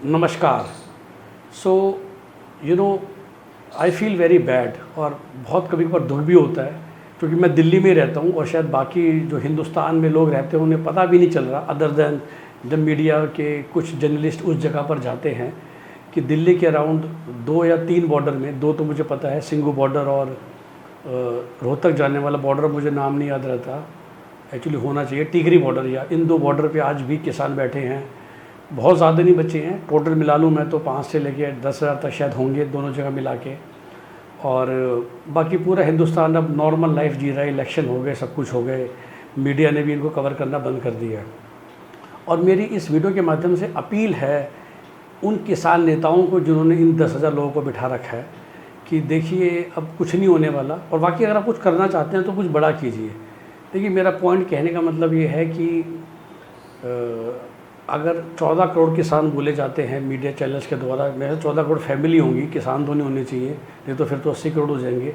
नमस्कार। So you know I feel very bad और बहुत कभी कभार दुख भी होता है क्योंकि मैं दिल्ली में रहता हूँ और शायद बाकी जो हिंदुस्तान में लोग रहते हैं उन्हें पता भी नहीं चल रहा, अदर दैन जब मीडिया के कुछ जर्नलिस्ट उस जगह पर जाते हैं कि दिल्ली के अराउंड 2 या 3 बॉर्डर में, 2 तो मुझे पता है, सिंगू बॉर्डर और रोहतक जाने वाला बॉर्डर, मुझे नाम नहीं याद रहता, एक्चुअली होना चाहिए टीकरी बॉर्डर, या इन 2 बॉर्डर पे आज भी किसान बैठे हैं। बहुत ज़्यादा नहीं बचे हैं, टोटल मिला लूँ मैं तो 5 से लेके 10,000 तक शायद होंगे दोनों जगह मिला के। और बाकी पूरा हिंदुस्तान अब नॉर्मल लाइफ जी रहा है, इलेक्शन हो गए, सब कुछ हो गए, मीडिया ने भी इनको कवर करना बंद कर दिया। और मेरी इस वीडियो के माध्यम से अपील है उन किसान नेताओं को जिन्होंने इन 10,000 लोगों को बिठा रखा है कि देखिए अब कुछ नहीं होने वाला, और बाकी अगर आप कुछ करना चाहते हैं तो कुछ बड़ा कीजिए। देखिए मेरा पॉइंट कहने का मतलब ये है कि अगर 14 करोड़ किसान बोले जाते हैं मीडिया चैनल्स के द्वारा, मेरे 14 करोड़ फैमिली होंगी, किसान तो नहीं होने चाहिए, नहीं तो फिर तो 80 करोड़ हो जाएंगे।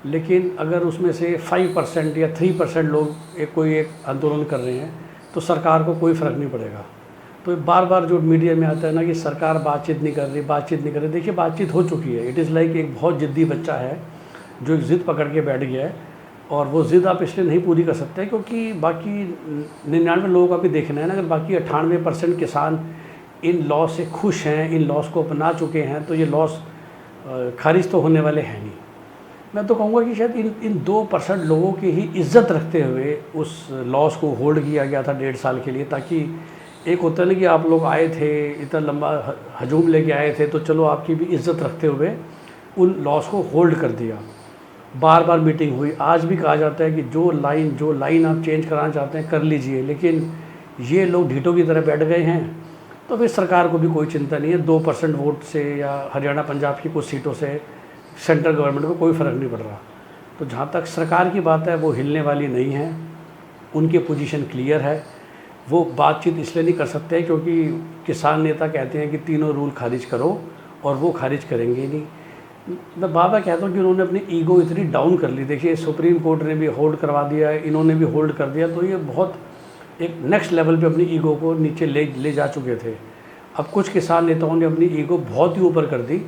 लेकिन अगर उसमें से 5% या 3% लोग कोई एक आंदोलन कर रहे हैं तो सरकार को कोई फ़र्क नहीं पड़ेगा। तो बार बार जो मीडिया में आता है ना कि सरकार बातचीत नहीं कर रही, देखिए बातचीत हो चुकी है। इट इज़ लाइक एक बहुत ज़िद्दी बच्चा है जो एक ज़िद पकड़ के बैठ गया है, और वो ज़िद आप इसलिए नहीं पूरी कर सकते क्योंकि बाकी 99 लोगों का भी देखना है ना। अगर बाकी 98% किसान इन लॉस से खुश हैं, इन लॉस को अपना चुके हैं, तो ये लॉस खारिज तो होने वाले हैं नहीं। मैं तो कहूँगा कि शायद इन 2% लोगों की ही इज़्ज़त रखते हुए उस लॉस को होल्ड किया गया था 1.5 साल के लिए, ताकि एक होता है ना कि आप लोग आए थे, इतना लंबा हजूम लेके आए थे, तो चलो आपकी भी इज़्ज़त रखते हुए उन लॉस को होल्ड कर दिया। बार बार मीटिंग हुई, आज भी कहा जाता है कि जो लाइन आप चेंज कराना चाहते हैं कर लीजिए, लेकिन ये लोग ढीठों की तरह बैठ गए हैं। तो फिर सरकार को भी कोई चिंता नहीं है, 2% वोट से या हरियाणा पंजाब की कुछ सीटों से सेंट्रल गवर्नमेंट को कोई फ़र्क नहीं पड़ रहा। तो जहाँ तक सरकार की बात है वो हिलने वाली नहीं है, उनकी पोजीशन क्लियर है। वो बातचीत इसलिए नहीं कर सकते क्योंकि किसान नेता कहते हैं कि तीनों रूल खारिज करो, और वो खारिज करेंगे नहीं। मैं बाबा कहता हूँ कि उन्होंने अपनी ईगो इतनी डाउन कर ली। देखिए सुप्रीम कोर्ट ने भी होल्ड करवा दिया है, इन्होंने भी होल्ड कर दिया, तो ये बहुत एक नेक्स्ट लेवल पे अपनी ईगो को नीचे ले जा चुके थे। अब कुछ किसान नेताओं ने अपनी ईगो बहुत ही ऊपर कर दी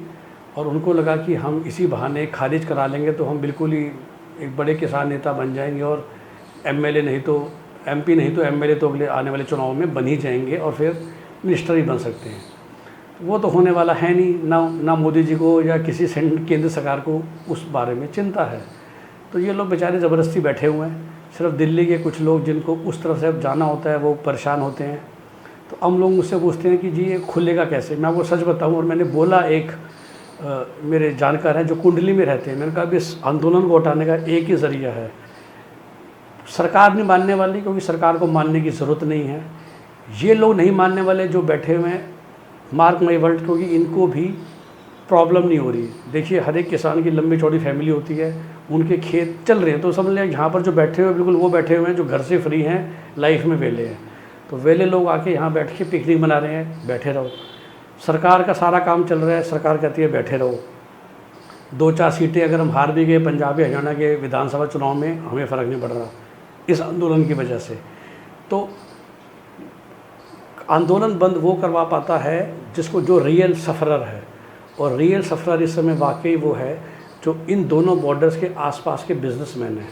और उनको लगा कि हम इसी बहाने खारिज करा लेंगे तो हम बिल्कुल ही एक बड़े किसान नेता बन जाएंगे, और एमएलए नहीं तो एमपी नहीं तो एमएलए तो अगले आने वाले चुनाव में बन ही जाएंगे और फिर मिनिस्टर ही बन सकते हैं। वो तो होने वाला है नहीं, ना मोदी जी को या किसी केंद्र सरकार को उस बारे में चिंता है। तो ये लोग बेचारे ज़बरदस्ती बैठे हुए हैं। सिर्फ दिल्ली के कुछ लोग जिनको उस तरफ से जाना होता है वो परेशान होते हैं। तो हम लोग मुझसे पूछते हैं कि जी ये खुलेगा कैसे। मैं आपको सच बताऊं, और मैंने बोला एक मेरे जानकार हैं जो कुंडली में रहते हैं, मैंने कहा अब इस आंदोलन को हटाने का एक ही ज़रिया है, सरकार नहीं मानने वाली क्योंकि सरकार को मानने की ज़रूरत नहीं है, ये लोग नहीं मानने वाले जो बैठे हुए हैं, मार्क माई वर्ड, क्योंकि इनको भी प्रॉब्लम नहीं हो रही। देखिए हर एक किसान की लंबी चौड़ी फैमिली होती है, उनके खेत चल रहे हैं, तो समझ लें यहाँ पर जो बैठे हुए बिल्कुल वो बैठे हुए हैं जो घर से फ्री हैं, लाइफ में वेले हैं। तो वेले लोग आके यहाँ बैठ के पिकनिक मना रहे हैं, बैठे रहो। सरकार का सारा काम चल रहा है, सरकार कहती है बैठे रहो। 2-4 सीटें अगर हम हार भी गए पंजाब या हरियाणा के विधानसभा चुनाव में, हमें फ़र्क नहीं पड़ रहा इस आंदोलन की वजह से। तो आंदोलन बंद वो करवा पाता है जिसको, जो रियल सफ़रर है, और रियल सफ़रर इस समय वाकई वो है जो इन दोनों बॉर्डर्स के आसपास के बिजनेसमैन हैं।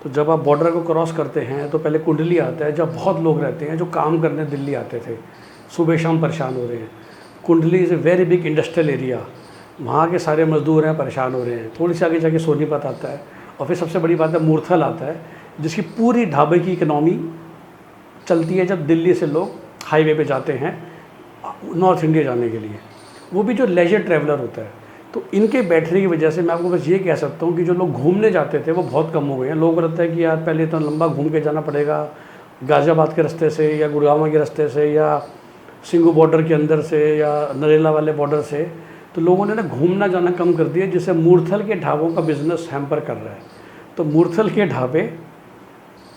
तो जब आप बॉर्डर को क्रॉस करते हैं तो पहले कुंडली आता है, जब बहुत लोग रहते हैं जो काम करने दिल्ली आते थे, सुबह शाम परेशान हो रहे हैं। कुंडली is a very big industrial area, वहाँ के सारे मजदूर हैं, परेशान हो रहे हैं। थोड़ी सी आगे जाके सोनीपत आता है, और फिर सबसे बड़ी बात है मूर्थल आता है, जिसकी पूरी ढाबे की इकनॉमी चलती है जब दिल्ली से लोग हाईवे पे जाते हैं नॉर्थ इंडिया जाने के लिए, वो भी जो लेजर ट्रैवलर होता है। तो इनके बैठने की वजह से मैं आपको बस ये कह सकता हूँ कि जो लोग घूमने जाते थे वो बहुत कम हो गए हैं। लोगों को लगता है कि यार पहले इतना लंबा घूम के जाना पड़ेगा, गाज़ियाबाद के रास्ते से या गुड़गांव के रास्ते से या सिंगू बॉर्डर के अंदर से या नरेला वाले बॉर्डर से। तो लोगों ने ना घूमना जाना कम कर दिया, जिससे मूर्थल के ढाबों का बिज़नेस हैम्पर कर रहा है। तो मूर्थल के ढाबे,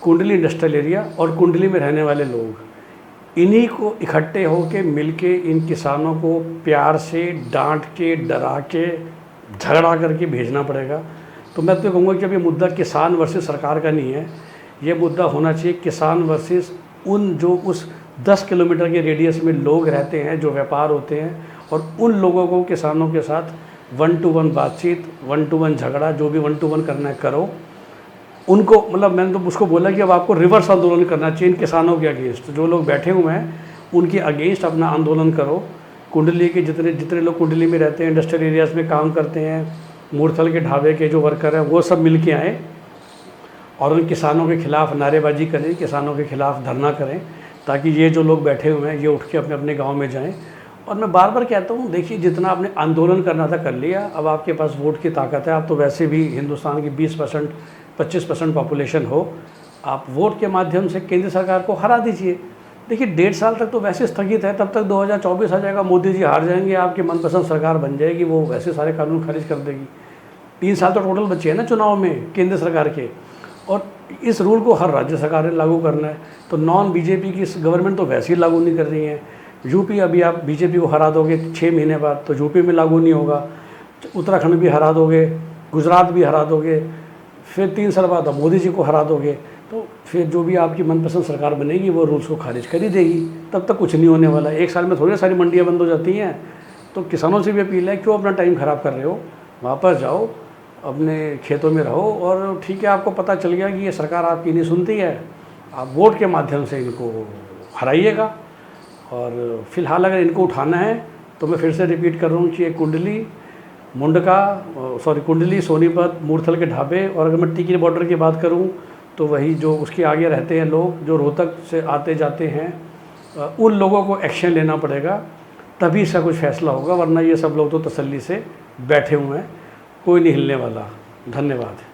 कुंडली इंडस्ट्रियल एरिया और कुंडली में रहने वाले लोग, इन्हीं को इकट्ठे होके मिलके इन किसानों को प्यार से डांट के, डरा के, झगड़ा करके भेजना पड़ेगा। तो मैं तो कहूँगा कि अब ये मुद्दा किसान वर्सेस सरकार का नहीं है, ये मुद्दा होना चाहिए किसान वर्सेस उन जो उस 10 किलोमीटर के रेडियस में लोग रहते हैं जो व्यापार होते हैं, और उन लोगों को किसानों के साथ 1 to 1 बातचीत, 1 to 1 झगड़ा, जो भी 1 to 1 करना है करो। उनको मतलब मैंने तो उसको बोला कि अब आपको रिवर्स आंदोलन करना चाहिए इन किसानों के अगेंस्ट। जो लोग बैठे हुए हैं उनके अगेंस्ट अपना आंदोलन करो। कुंडली के जितने लोग कुंडली में रहते हैं, इंडस्ट्रियल एरियाज़ में काम करते हैं, मूर्थल के ढाबे के जो वर्कर हैं वो सब मिल के आएँ और उन किसानों के खिलाफ़ नारेबाजी करें, किसानों के खिलाफ़ धरना करें, ताकि ये जो लोग बैठे हुए हैं ये उठ के अपने अपने गाँव में जाएँ। और मैं बार बार कहता हूँ, देखिए जितना आपने आंदोलन करना था कर लिया, अब आपके पास वोट की ताकत है। आप तो वैसे भी हिंदुस्तान की 20% 25% पॉपुलेशन हो, आप वोट के माध्यम से केंद्र सरकार को हरा दीजिए। देखिए 1.5 साल तक तो वैसे स्थगित है, तब तक 2024 आ जाएगा, मोदी जी हार जाएंगे, आपकी मनपसंद सरकार बन जाएगी, वो वैसे सारे कानून खारिज कर देगी। 3 साल तो टोटल बचे हैं ना चुनाव में केंद्र सरकार के, और इस रूल को हर राज्य सरकार ने लागू करना है। तो नॉन बीजेपी की गवर्नमेंट तो वैसे ही लागू नहीं कर रही है। यूपी अभी आप बीजेपी को हरा दोगे 6 महीने बाद तो यूपी में लागू नहीं होगा, उत्तराखंड भी हरा दोगे, गुजरात भी हरा दोगे, फिर 3 साल बाद आप मोदी जी को हरा दोगे, तो फिर जो भी आपकी मनपसंद सरकार बनेगी वो रूल्स को खारिज कर ही देगी। तब तक कुछ नहीं होने वाला। 1 साल में थोड़ी सारी मंडियाँ बंद हो जाती हैं। तो किसानों से भी अपील है, क्यों अपना टाइम ख़राब कर रहे हो, वापस जाओ, अपने खेतों में रहो। और ठीक है, आपको पता चल गया कि ये सरकार आपकी नहीं सुनती है, आप वोट के माध्यम से इनको हराइएगा। और फिलहाल अगर इनको उठाना है तो मैं फिर से रिपीट कर रहा हूँ कि ये कुंडली, कुंडली, सोनीपत, मूर्थल के ढाबे, और अगर मैं टिकरी बॉर्डर की बात करूँ तो वही जो उसके आगे रहते हैं लोग, जो रोहतक से आते जाते हैं, उन लोगों को एक्शन लेना पड़ेगा, तभी इसका कुछ फैसला होगा। वरना ये सब लोग तो तसल्ली से बैठे हुए हैं, कोई नहीं हिलने वाला। धन्यवाद।